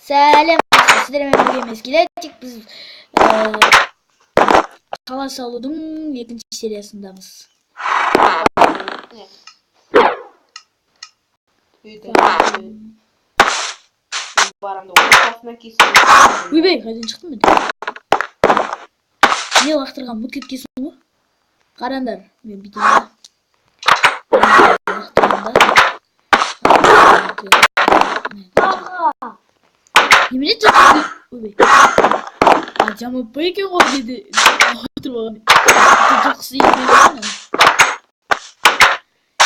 Сәлем, сіздермен бірге емес келедік. Біз қала салудың екінші сериясындамыз. Ойбай, қайдан шықтым мен? Не лақтырған мұт кеткесін ғой? Қарандар, мен бүйтемін. Немене тұтты? Ойбай. Жамап па екен ғой деді. Отырып алған. Жылқысы еңбей болған.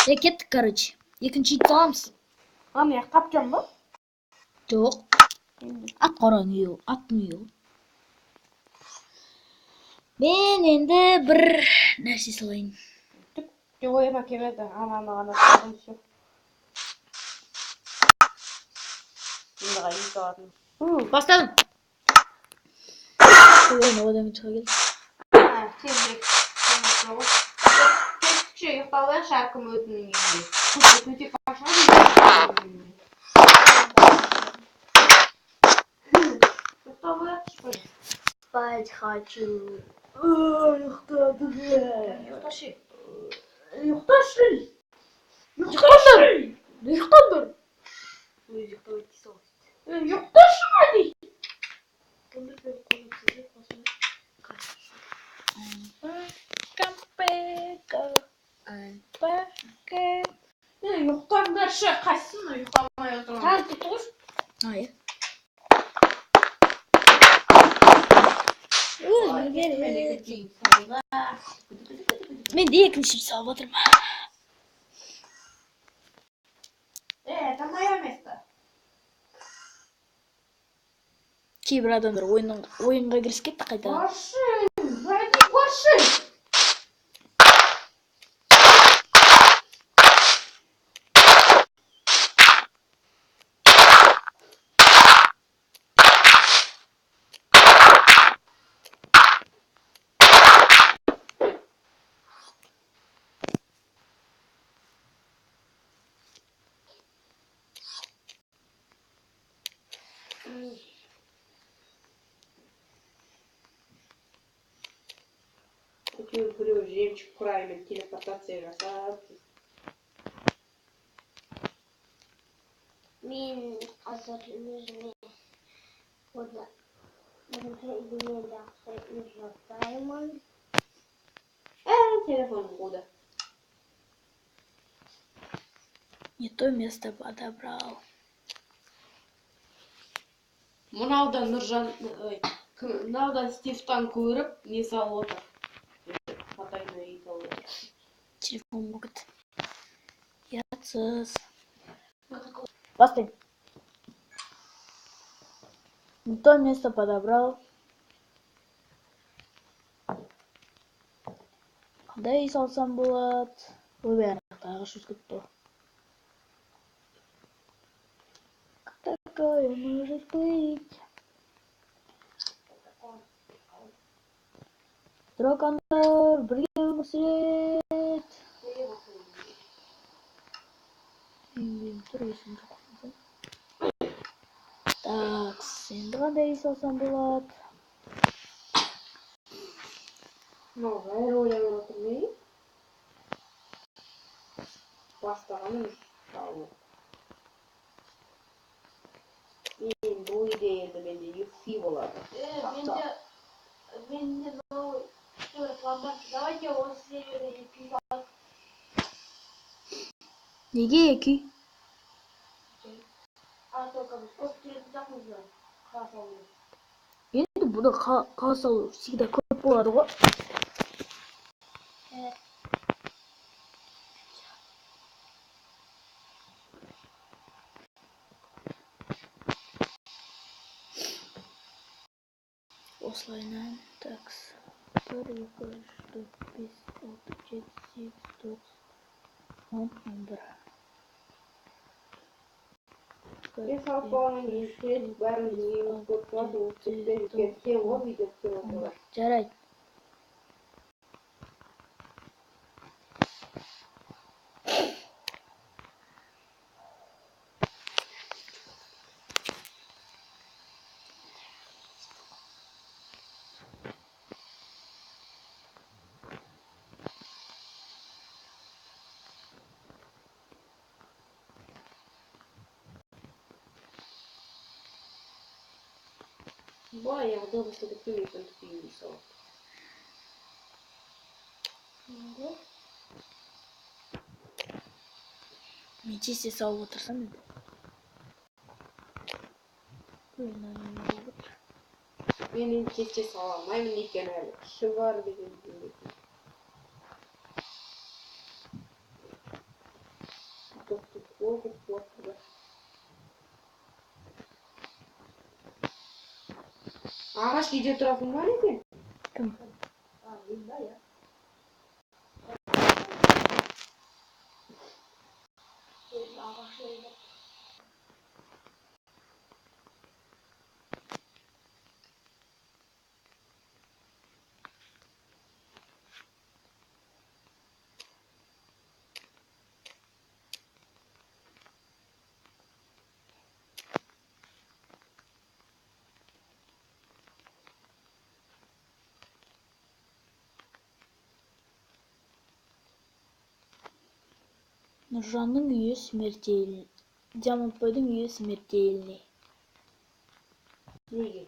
Кеттік, короче. Екінші ит саламыз. Аны тапжам ба? Жоқ. Ат қоран үйі, аттың үйі. Мен енді бір нәрсе салайын. Түк ойыма келмеді. Ананы ғана салдым все. Енді қай ит салатын. Бастадым. Ойын одан шыға келді. Тезірек. Кешікше ұйықтаудан шаркым өтінің үйінде. Төтек ашады. Спать хочу. Ұйықтады. Ұйықташы. Ұйықташы. Ұйықтандар. Ұйықтандар. Өзі ұйықтауды дейсің. Ұйықташы ма дей. Ұйықтаңдаршы. Қайсың ұйықтамай отырған? Танты тұр. Айы. Мен де екінші салып отырмын. Это мое место. Кейбір адамдар ойынға кірісіп кетті қайта. Машин! Ради машин! Біреу жемчік құраймен телепортация жасап. Мен қазір өзіме осы үйіме жақсы үй жасаймын. Телефоным қуды. Не то место подобрал. Мынаудан Нұржан, мынаудан Стивтан көріп, не салып отыр. Потайной ит алып отыр. Телефон могут. Ятсыз. Постой. Не то место подобрал. Қандай салсам болады? Ойбай, тағы шөз кетті. Такое может быть. Дракондар бірге өмір сүреді. Так, енді қандай салсам болады? Бәрі ойлап отыр ме? Бастағаным салып. Мен бұл идеяда менде UFC болады. Менде новый план. Давайте осы серияда екі салып. Неге екі? Только біз көп келетін жақымызда қала салу. Енді бұда қала салу всегда көп болады ғой. Осылайынан, такс. 1, 2, 3, 4, 5, 6, 7, 8, 9, 10, 11. Мен салып болғаннан кейін келіп бәріміз неміз көп тұрады, ол кетпен кетсе ол видео түсіріп отырады. Жарайды. Баяғы дыбысты көмектен түкейін мысалы. Şimdi Мен честе салып отырсам енді. Ойнайын болып. Мен енді кесте сала алмаймын екен әлі. Іші бар деген білмейтін. Тоқты оқып отырды. Ағаш үйде тұрасың ба екен? Кім? alayım da ya. Şöyle ağaçlarıyla. Нұржанның үйі смертельный. Диамантбайдың үйі смертельный. Неге?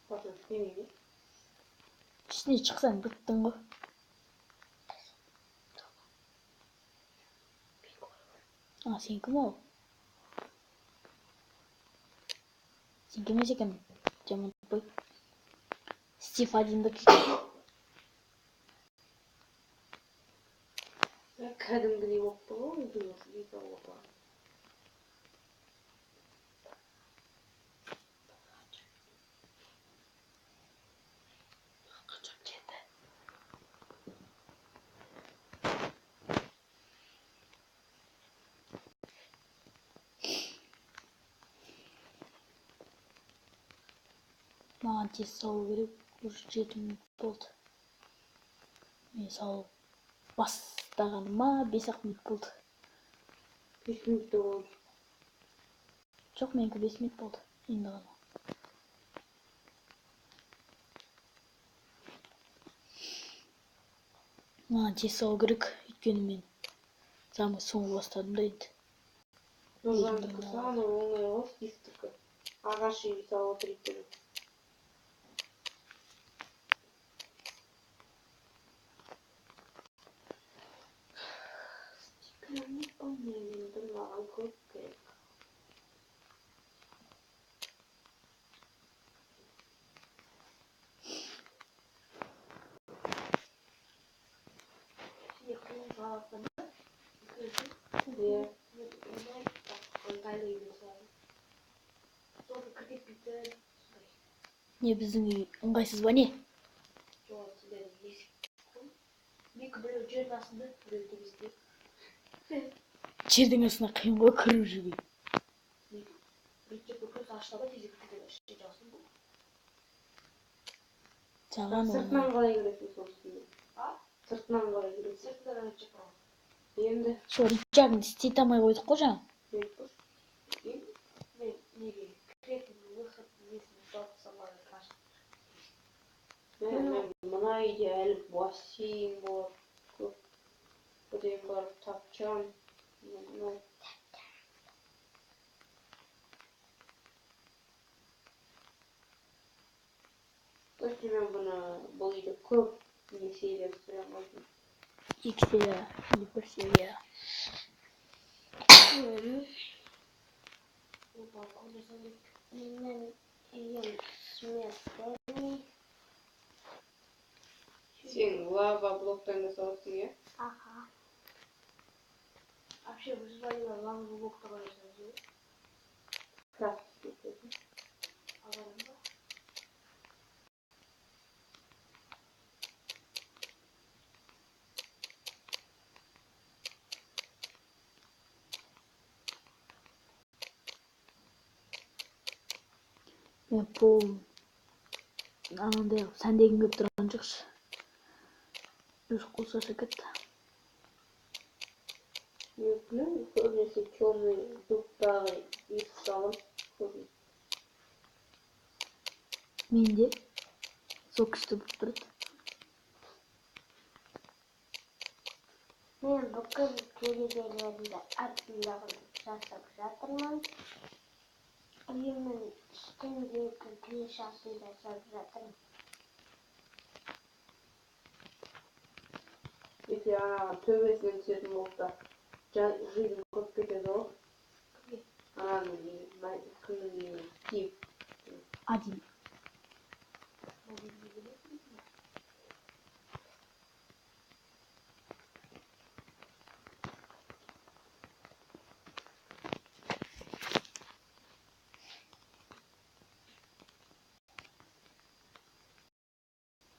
Басын істемейді. Ішіне шықсаң біттің ғой. Сен кім ол? Сен кім екен? Диамантбай. Стив Адиндікі. Кәдімгідей болып тұр ғой өзің осы дейді отырған. Қашан келді? Маған тез салу керек. Уже 7 минут болды. Мен салу бастағаныма 5-ақ минут болды. 5 минутта болды. Жоқ, менікі 5 минут болды. Енді ғана. Маған тез салу керек. Өйткені мен самый соңғы бастадым да енді. Нұржандікі самый оңай ғой Стивтікі. Ағаш үй салып отыр екен. Стикерімді білмеймін, маған көп керек. Yakın sağlıklı. Иә. Ыңғайлы үйде салып. Соны кіргізіп кетті. Не, біздің үй ыңғайсыз ба не? Жоқ, сіздердің есік. Екі біреу жердің астында, біреу төбесінде. Жердің астына қиын ғой кіріп жүрген. Бірінші көз ашылады, тезек кетеді. Іште жасын бұл. Саған Сыртынан қалай көресің сол үстінде? А? Сыртынан қалай көресің? Сыртынан өтіп тұрған. Енді? сол рычагын істете алмай қойдық қой жаңа. Мен неге кіретін выход несін жауып салмады қашып. Мен мына үйде әлі бассейн бар. Көп. Бұдан барып тапчан. Өте мен бұл үйде көп не серия түсіре алмайтын. 2 серия, или 1 серия. Бұл балкон жасалып. Мен үйім смертельный. Сен лава блоктан жасалыпсың, е? Ага. Вообще, вы звонили лаву блок такой жасалып. Крафт ететін. Аларым ба? Мен пол анандай сәндегім көп тұрған жоқшы. Жүз қосаса кетті. Мен көбінесе черный дубтағы есік салым көбінесе. Мен де сол күшті болып тұрады. Мен бүкіл терезелерді әртүрлі жасап жатырмын. Yemin şimdi bir şansıyla zaten. Если она төбесінен түсетін болса, жизнь көп кетеді ғой. Ананың тиіп. Один.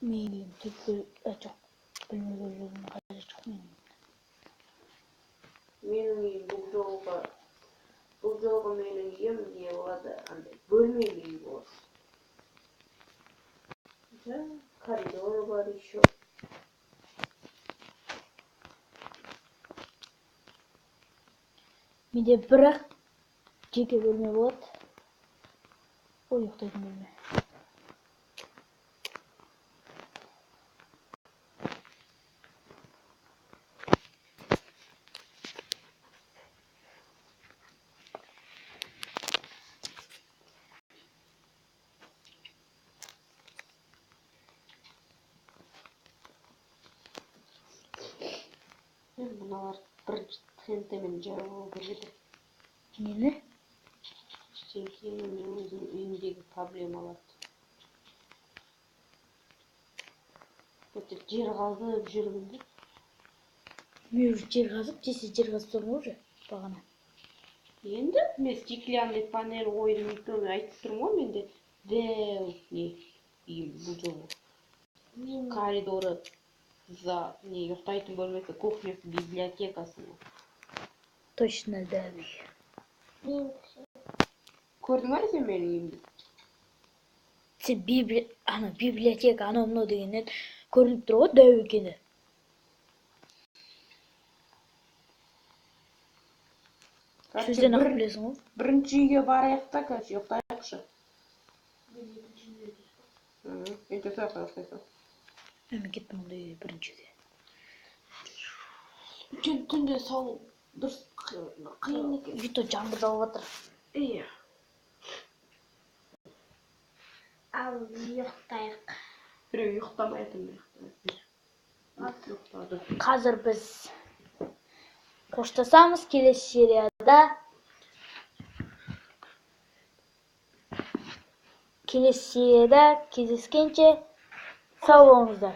Мейлі түпіл жоқ. Білмеген жүргеннің қажеті жоқ менің. Менің үйім бұл жолғы менің үйім не болады, андай бөлмелі үй болады. Коридоры бар еще. Менде бірақ жеке бөлме болады. Ол ұйықтайтын бөлме. Мыналар бірінші тхентемен жарып береді. Нені? Ештеңкені мен өзім үйімдегі проблемаларды. Өте жер қазып жүрмін. Мен уже жер қазып, жер қазып тұрмын уже бағана. Енді мен стеклянный панель қойдым екен, айтып тұрмын ғой менде дәу не үйім бұл жолы. Коридоры за не ұйықтайтын бөлмесі, кухнясы, библиотекасы. Точно дәу үй. Көрдің бе сен менің үйімді? Сен библиотека анау мынау дегеннен көрініп тұр ғой дәу екені. Сөзден ақ білесің ғой. Бірінші үйге барайық та, короче, ұйықтайықшы. Мен де сояққа ұйықтайсың. Мен кеттім ондай үйге біріншіге. Түнде салу дұрыс қиын екен. Үйті жаңбыр жауып жатыр. Иә. Al ұйықтайық. Біреу ұйықтамайтын ұйықтады. Қазір біз қоштасамыз. Келесі серияда кездескенше сау болыңыздар.